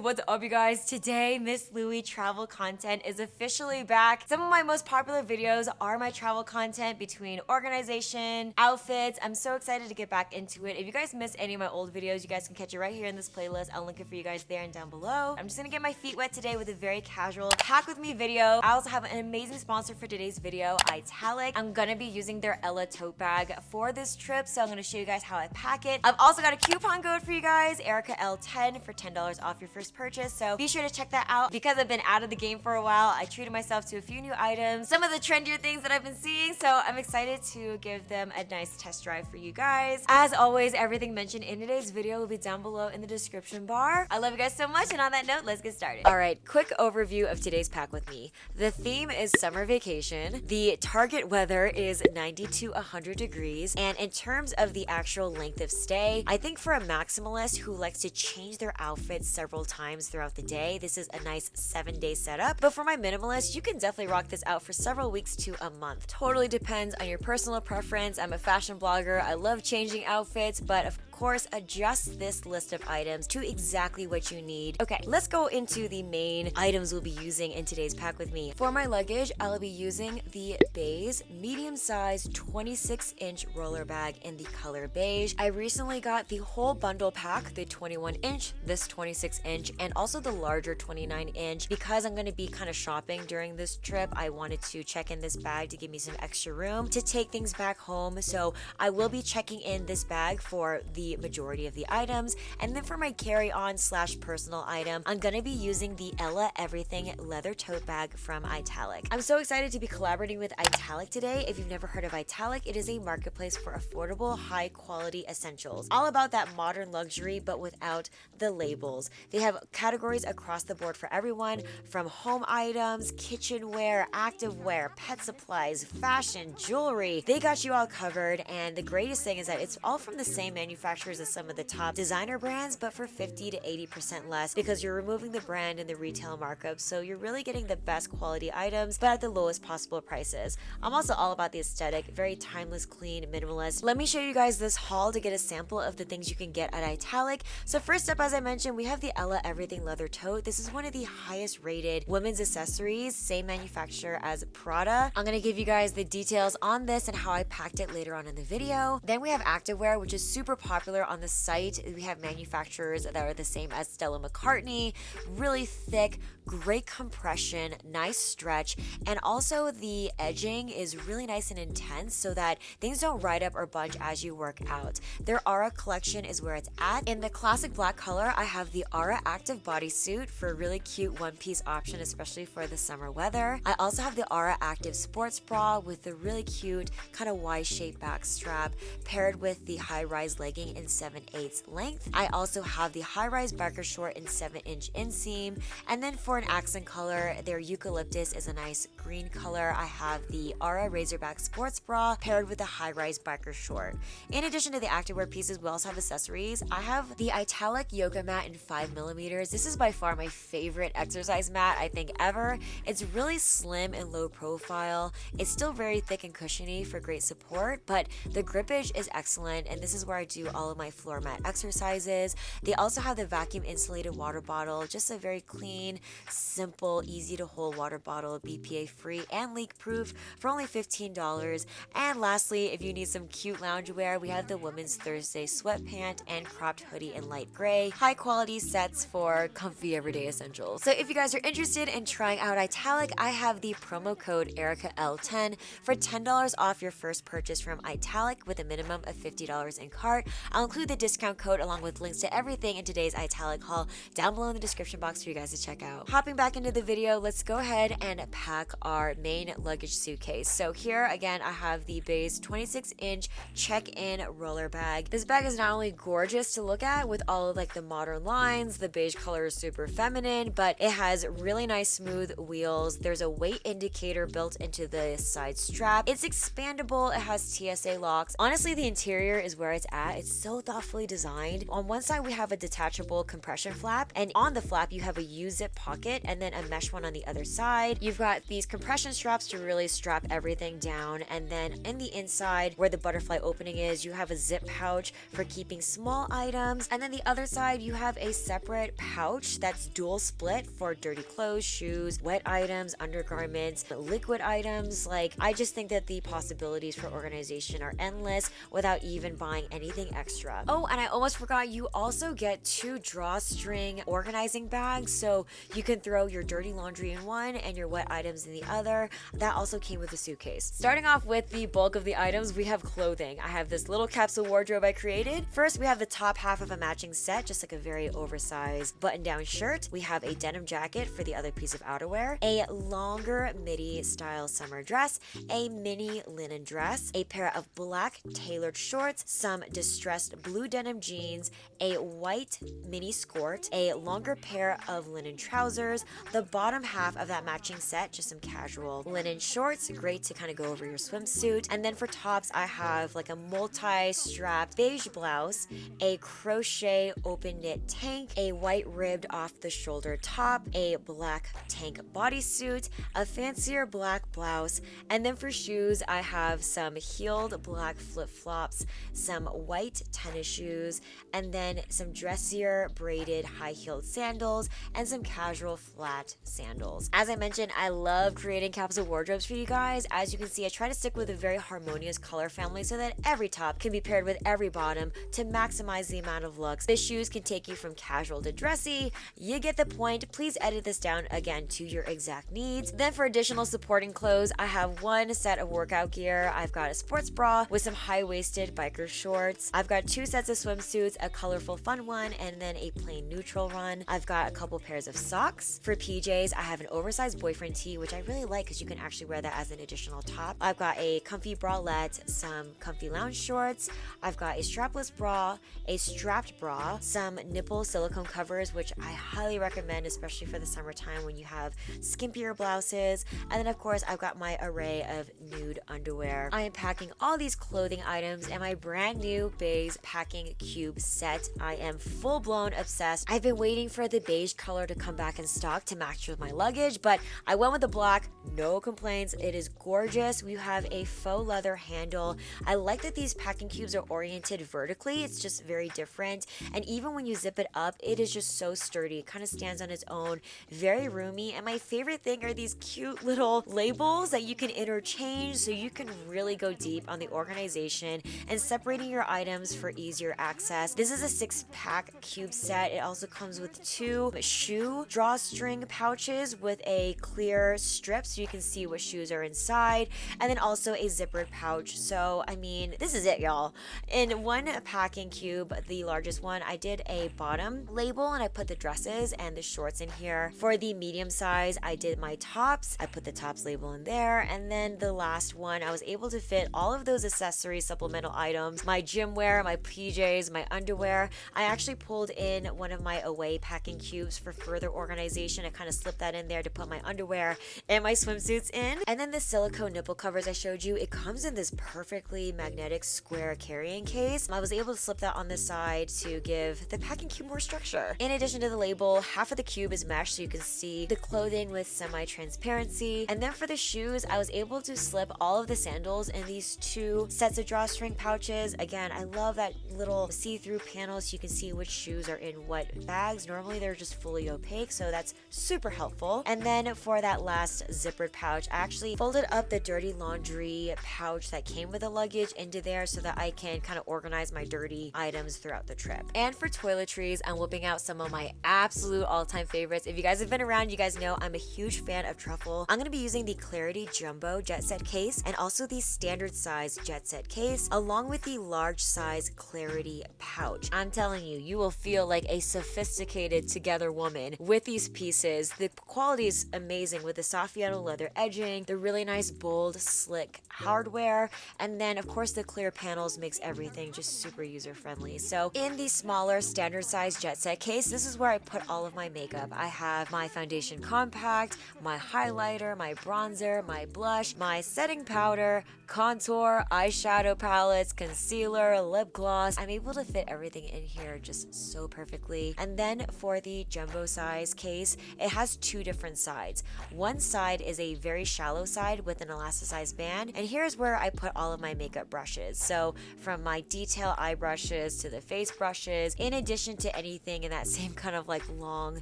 What's up, you guys? Today, Miss Louie travel content is officially back. Some of my most popular videos are my travel content between organization, outfits. I'm so excited to get back into it. If you guys missed any of my old videos, you guys can catch it right here in this playlist. I'll link it for you guys there and down below. I'm just gonna get my feet wet today with a very casual pack with me video. I also have an amazing sponsor for today's video, Italic. I'm gonna be using their Ella tote bag for this trip, so I'm gonna show you guys how I pack it. I've also got a coupon code for you guys, Erica L10 for $10 off your first purchase, so be sure to check that out. Because I've been out of the game for a while, I treated myself to a few new items, some of the trendier things that I've been seeing, so I'm excited to give them a nice test drive for you guys. As always, everything mentioned in today's video will be down below in the description bar. I love you guys so much, and on that note, let's get started. Alright, quick overview of today's pack with me. The theme is summer vacation. The target weather is 90 to 100 degrees, and in terms of the actual length of stay, I think for a maximalist who likes to change their outfits several times throughout the day, this is a nice 7-day setup. But for my minimalist, you can definitely rock this out for several weeks to a month. Totally depends on your personal preference. I'm a fashion blogger. I love changing outfits, but of course, adjust this list of items to exactly what you need. Okay, let's go into the main items we'll be using in today's pack with me. For my luggage, I'll be using the beige medium-sized 26-inch roller bag in the color beige. I recently got the whole bundle pack, the 21-inch, this 26-inch, and also the larger 29-inch. Because I'm going to be kind of shopping during this trip, I wanted to check in this bag to give me some extra room to take things back home. So I will be checking in this bag for the majority of the items. And then for my carry-on / personal item, I'm gonna be using the Ella Everything leather tote bag from Italic. I'm so excited to be collaborating with Italic today. If you've never heard of Italic, it is a marketplace for affordable, high-quality essentials. All about that modern luxury, but without the labels. They have categories across the board for everyone, from home items, kitchenware, activewear, pet supplies, fashion, jewelry. They got you all covered, and the greatest thing is that it's all from the same manufacturer as some of the top designer brands, but for 50 to 80% less, because you're removing the brand and the retail markup, so you're really getting the best quality items but at the lowest possible prices. I'm also all about the aesthetic, very timeless, clean, minimalist. Let me show you guys this haul to get a sample of the things you can get at Italic. So first up, as I mentioned, we have the Ella Everything leather tote. This is one of the highest rated women's accessories, same manufacturer as Prada. I'm gonna give you guys the details on this and how I packed it later on in the video. Then we have activewear, which is super popular on the site. We have manufacturers that are the same as Stella McCartney, really thick, great compression, nice stretch, and also the edging is really nice and intense so that things don't ride up or bunch as you work out. Their Aura collection is where it's at. In the classic black color, I have the Aura Active Bodysuit for a really cute one-piece option, especially for the summer weather. I also have the Aura Active Sports Bra with the really cute kind of Y-shaped back strap paired with the high-rise legging in 7/8 length. I also have the high-rise biker short in 7-inch inseam, and then for an accent color, their eucalyptus is a nice green color. I have the Aura Razorback Sports Bra paired with the high-rise biker short. In addition to the activewear pieces, we also have accessories. I have the Italic yoga mat in 5mm. This is by far my favorite exercise mat I think ever. It's really slim and low profile. It's still very thick and cushiony for great support, but the grippage is excellent, and this is where I do all of my floor mat exercises. They also have the vacuum insulated water bottle, just a very clean, simple, easy to hold water bottle, BPA free and leak proof for only $15. And lastly, if you need some cute loungewear, we have the Women's Thursday sweatpant and cropped hoodie in light gray. High quality sets for comfy everyday essentials. So if you guys are interested in trying out Italic, I have the promo code EricaL10 for $10 off your first purchase from Italic with a minimum of $50 in cart. I'll include the discount code along with links to everything in today's Italic haul down below in the description box for you guys to check out. Hopping back into the video, let's go ahead and pack our main luggage suitcase. So here again, I have the beige 26-inch check-in roller bag. This bag is not only gorgeous to look at with all of like the modern lines, the beige color is super feminine, but it has really nice smooth wheels. There's a weight indicator built into the side strap. It's expandable, it has TSA locks. Honestly, the interior is where it's at. It's so thoughtfully designed. On one side, we have a detachable compression flap, and on the flap, you have a U-zip pocket and then a mesh one on the other side. You've got these compression straps to really strap everything down, and then in the inside, where the butterfly opening is, you have a zip pouch for keeping small items, and then the other side, you have a separate pouch that's dual split for dirty clothes, shoes, wet items, undergarments, liquid items. Like, I just think that the possibilities for organization are endless without even buying anything extra. Oh, and I almost forgot, you also get 2 drawstring organizing bags, so you can throw your dirty laundry in one and your wet items in the other. That also came with a suitcase. Starting off with the bulk of the items, we have clothing. I have this little capsule wardrobe I created. First, we have the top half of a matching set, just like a very oversized button-down shirt. We have a denim jacket for the other piece of outerwear, a longer midi style summer dress, a mini linen dress, a pair of black tailored shorts, some distressed blue denim jeans, a white mini skirt, a longer pair of linen trousers, the bottom half of that matching set, just some casual linen shorts, great to kind of go over your swimsuit. And then for tops, I have like a multi-strapped beige blouse, a crochet open knit tank, a white ribbed off the shoulder top, a black tank bodysuit, a fancier black blouse, and then for shoes, I have some heeled black flip-flops, some white tennis shoes, and then some dressier braided high-heeled sandals, and some casual flat sandals. As I mentioned, I love creating capsule wardrobes for you guys. As you can see, I try to stick with a very harmonious color family so that every top can be paired with every bottom to maximize the amount of looks. The shoes can take you from casual to dressy. You get the point. Please edit this down again to your exact needs. Then for additional supporting clothes, I have one set of workout gear. I've got a sports bra with some high-waisted biker shorts. I've got 2 sets of swimsuits, a colorful fun one, and then a plain neutral one. I've got a couple pairs of socks. For PJs, I have an oversized boyfriend tee, which I really like because you can actually wear that as an additional top. I've got a comfy bralette, some comfy lounge shorts. I've got a strapless bra, a strapped bra, some nipple silicone covers, which I highly recommend, especially for the summertime when you have skimpier blouses. And then of course, I've got my array of nude underwear. I am packing all these clothing items in my brand new beige packing cube set. I am full-blown obsessed. I've been waiting for the beige color to come back in stock to match with my luggage, but I went with the black. No complaints. It is gorgeous. We have a faux leather handle. I like that these packing cubes are oriented vertically. It's just very different. And even when you zip it up, it is just so sturdy. It kind of stands on its own. Very roomy. And my favorite thing are these cute little labels that you can interchange so you can really go deep on the organization and separating your items for easier access. This is a 6-pack cube set. It also comes with 2 shoe drawstring pouches with a clear strip so you can see what shoes are inside, and then also a zippered pouch. So I mean, this is it, y'all. In one packing cube, the largest one, I did a bottom label and I put the dresses and the shorts in here. For the medium size, I did my tops. I put the tops label in there, and then the last one, I was able to fit all of those accessory supplemental items, my gym wear, my PJs, my underwear. I actually pulled in one of my away packing cubes for further organization. I kind of slipped that in there to put my underwear and my swimsuits in. And then the silicone nipple covers I showed you, it comes in this perfectly magnetic square carrying case. I was able to slip that on the side to give the packing cube more structure. In addition to the label, half of the cube is mesh so you can see the clothing with semi-transparency. And then for the shoes, I was able to slip all of the sandals in these 2 sets of drawstring pouches. Again, I love that little see-through panel so you can see which shoes are in what bags. Normally they're just fully opaque, so that's super helpful. And then for that last zippered pouch, I actually folded up the dirty laundry pouch that came with the luggage into there so that I can kind of organize my dirty items throughout the trip. And for toiletries, I'm whipping out some of my absolute all-time favorites. If you guys have been around, you guys know I'm a huge fan of truffle. I'm going to be using the Clarity Jumbo Jet Set case and also the standard size Jet Set case along with the large size Clarity pouch. I'm telling you, you will feel like a sophisticated together woman with these pieces. The quality is amazing with the Saffiano leather edging, the really nice bold slick hardware, and then of course the clear panels makes everything just super user friendly. So in the smaller standard size Jet Set case, this is where I put all of my makeup. I have my foundation compact, my highlighter, my bronzer, my blush, my setting powder, contour, eyeshadow palettes, concealer, lip lip gloss. I'm able to fit everything in here just so perfectly. And then for the jumbo size case, it has two different sides. One side is a very shallow side with an elasticized band, and here's where I put all of my makeup brushes. So from my detail eye brushes to the face brushes, in addition to anything in that same kind of like long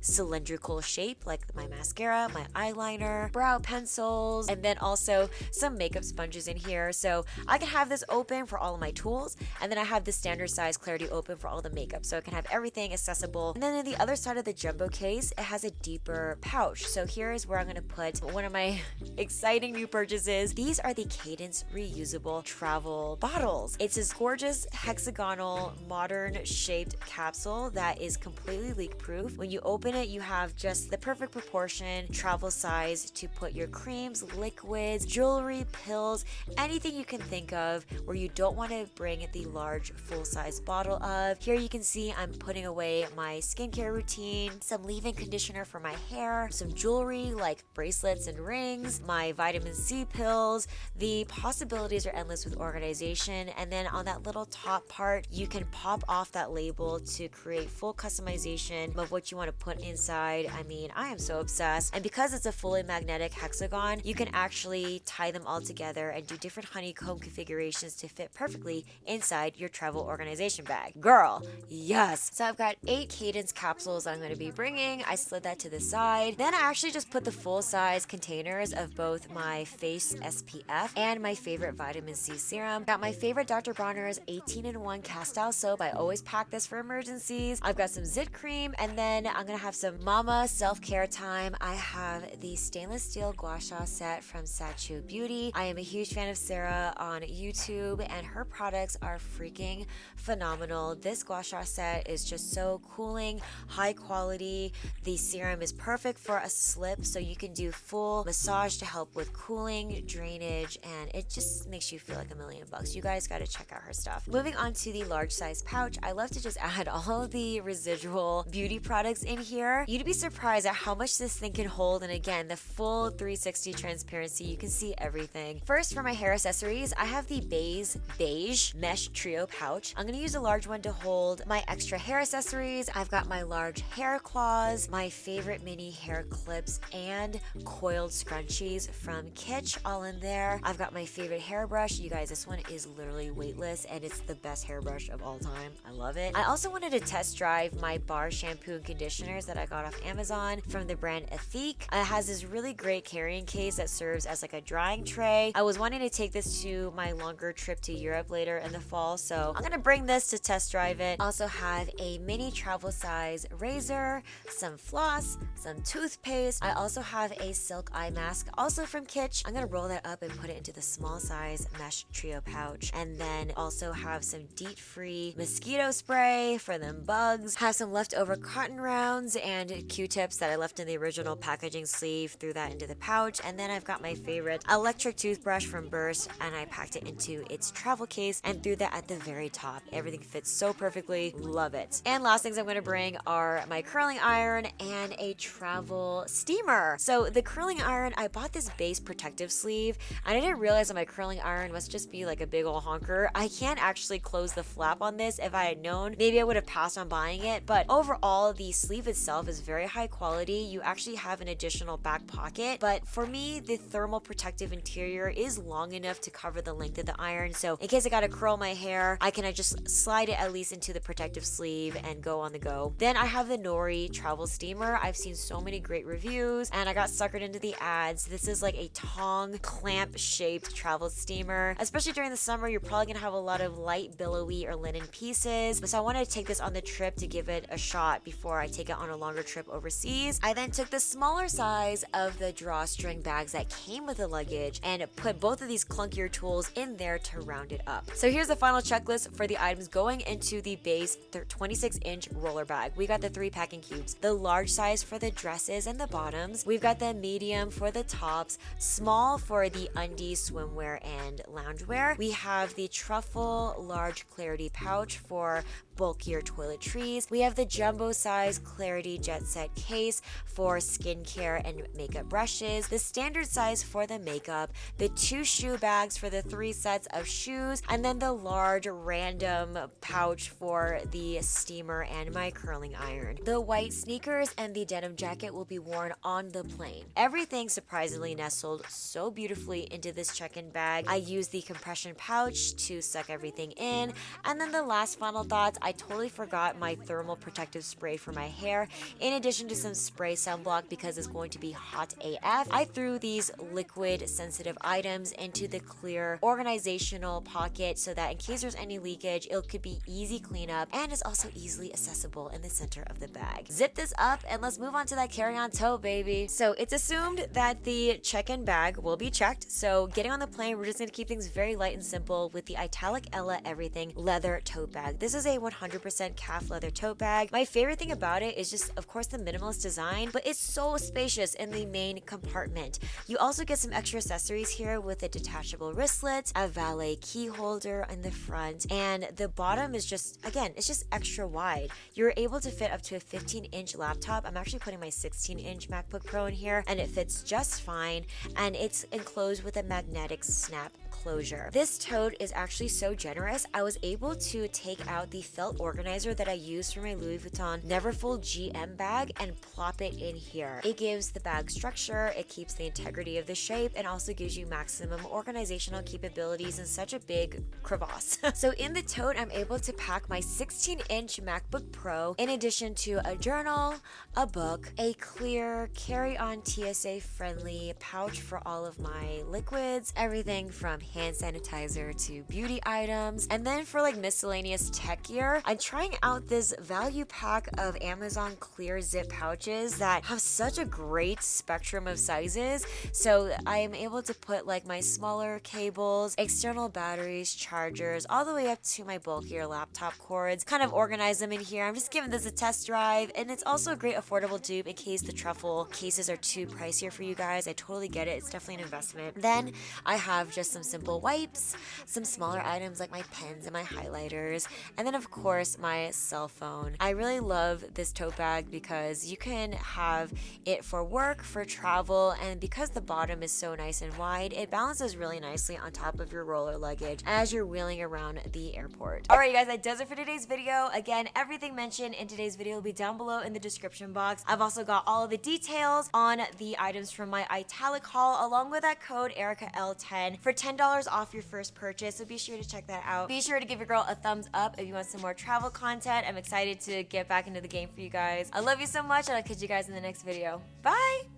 cylindrical shape, like my mascara, my eyeliner, brow pencils, and then also some makeup sponges in here. So I can have this open for all of my tools, and then I have the standard size Clarity open for all the makeup, so I can have everything accessible. And then on the other side of the jumbo case, it has a deeper pouch. So here is where I'm gonna put one of my exciting new purchases. These are the Cadence reusable travel bottles. It's this gorgeous hexagonal modern shaped capsule that is completely leak proof. When you open it, you have just the perfect proportion travel size to put your creams, liquids, jewelry, pills, anything you can think of where you don't want to bring the large full-size bottle of. Here you can see I'm putting away my skincare routine, some leave-in conditioner for my hair, some jewelry like bracelets and rings, my vitamin C pills. The possibilities are endless with organization. And then on that little top part, you can pop off that label to create full customization of what you want to put inside. I mean, I am so obsessed. And because it's a fully magnetic hexagon, you can actually tie them all together and do different honeycomb configurations to fit perfectly inside your travel organization bag. Girl, yes. So I've got 8 Cadence capsules that I'm going to be bringing. I slid that to the side. Then I actually just put the full size containers of both my face SPF and my favorite vitamin C serum. Got my favorite Dr. Bronner's 18-in-1 cast-out soap. I always pack this for emergencies. I've got some zit cream, and then I'm gonna have some mama self-care time. I have the stainless steel Gua Sha Set from Sachu Beauty. I am a huge fan of Sarah on YouTube, and her products are freaking phenomenal. This Gua Sha Set is just so cooling, high quality. The serum is perfect for a slip, so you can do full massage to help with cooling, drainage, and it just makes you feel like $1,000,000. You guys gotta check out her stuff. Moving on to the large size pouch, I love to just add all of the residual beauty products in here. You'd be surprised at how much this thing can hold, and again, the full 360 transparency, you can see everything. First, for my hair accessories, I have the beige mesh trio pouch. I'm gonna use a large one to hold my extra hair accessories. I've got my large hair claws, my favorite mini hair clips, and coiled scrunchies from Kitsch all in there. I've got my favorite hairbrush. You guys, this one is literally weightless and it's the best hairbrush of all time. I love it. I also wanted to test drive my bar shampoo and conditioners that I got off Amazon from the brand Italic. It has this really great carrying case that serves as like a drying tray. I was wanting to take this to my longer trip to Europe later in the fall, so I'm gonna bring this to test drive it. Also have a mini travel size razor, some floss, some toothpaste. I also have a silk eye mask, also from Kitsch. I'm gonna roll that up and put it into the small size mesh trio pouch, and then also have some DEET-free mosquito spray for them bugs. Have some leftover cotton rounds and Q-tips that I left in the original packaging sleeve. Threw that into the pouch, and then I've got my favorite electric toothbrush from Burst, and I packed it into its travel case and threw that at the very top. Everything fits so perfectly. Love it. And last things I'm gonna bring are my curling iron and a travel steamer. So the curling iron, I bought this base protective sleeve, and I didn't realize that my curling iron must just be like a big old honker. I can't actually close the flap on this. If I had known, maybe I would have passed on buying it, but overall the sleeve itself is very high quality. You actually have an additional back pocket, but for me the thermal protective interior is long enough to cover the length of the iron, so in case I gotta curl my hair, I just slide it at least into the protective sleeve and go on the go. Then I have the Nori travel steamer. I've seen so many great reviews and I got suckered into the ads. This is like a tong clamp shaped travel steamer. Especially during the summer, you're probably gonna have a lot of light billowy or linen pieces, so I wanted to take this on the trip to give it a shot before I take it on a longer trip overseas. I then took the smaller size of the drawstring bags that came with the luggage and put both of these clunkier tools in there to round it up. So here's the final checklist for the items going into the base 26-inch roller bag. We got the 3 packing cubes, the large size for the dresses and the bottoms. We've got the medium for the tops, small for the undies, swimwear, and loungewear. We have the truffle large clarity pouch for bulkier toiletries. We have the jumbo size Clarity Jet Set case for skincare and makeup brushes, the standard size for the makeup, the 2 shoe bags for the 3 sets of shoes, and then the large random pouch for the steamer and my curling iron. The white sneakers and the denim jacket will be worn on the plane. Everything surprisingly nestled so beautifully into this check-in bag. I used the compression pouch to suck everything in. And then the last final thoughts, I totally forgot my thermal protective spray for my hair, in addition to some spray sunblock because it's going to be hot AF. I threw these liquid sensitive items into the clear organizational pocket so that in case there's any leakage, it could be easy cleanup and is also easily accessible in the center of the bag. Zip this up and let's move on to that carry-on tote, baby. So it's assumed that the check-in bag will be checked. So getting on the plane, we're just gonna keep things very light and simple with the Italic Ella Everything leather tote bag. This is a 100% calf leather tote bag. My favorite thing about it is just, of course, the minimalist design, but it's so spacious in the main compartment. You also get some extra accessories here with a detachable wristlet, a valet key holder in the front, and the bottom is just, again, it's just extra wide. You're able to fit up to a 15-inch laptop. I'm actually putting my 16-inch MacBook Pro in here, and it fits just fine, and it's enclosed with a magnetic snap closure. This tote is actually so generous. I was able to take out the felt organizer that I used for my Louis Vuitton Neverfull GM bag and plop it in here. It gives the bag structure, it keeps the integrity of the shape, and also gives you maximum organizational capabilities in such a big crevasse. So in the tote, I'm able to pack my 16-inch MacBook Pro in addition to a journal, a book, a clear carry-on TSA friendly pouch for all of my liquids, everything from hand sanitizer to beauty items. And then for like miscellaneous tech gear, I'm trying out this value pack of Amazon clear zip pouches that have such a great spectrum of sizes. So I am able to put like my smaller cables, external batteries, chargers, all the way up to my bulkier laptop cords, kind of organize them in here. I'm just giving this a test drive, and it's also a great affordable dupe in case the truffle cases are too pricier for you guys. I totally get it. It's definitely an investment. Then I have just some simple wipes, some smaller items like my pens and my highlighters, and then of course my cell phone. I really love this tote bag because you can have it for work, for travel, and because the bottom is so nice and wide, it balances really nicely on top of your roller luggage as you're wheeling around the airport. Alright, you guys, that does it for today's video. Again, everything mentioned in today's video will be down below in the description box. I've also got all of the details on the items from my Italic haul, along with that code EricaL10 for $10 off your first purchase, so be sure to check that out. Be sure to give your girl a thumbs up if you want some more travel content. I'm excited to get back into the game for you guys. I love you so much, and I'll catch you guys in the next video. Bye!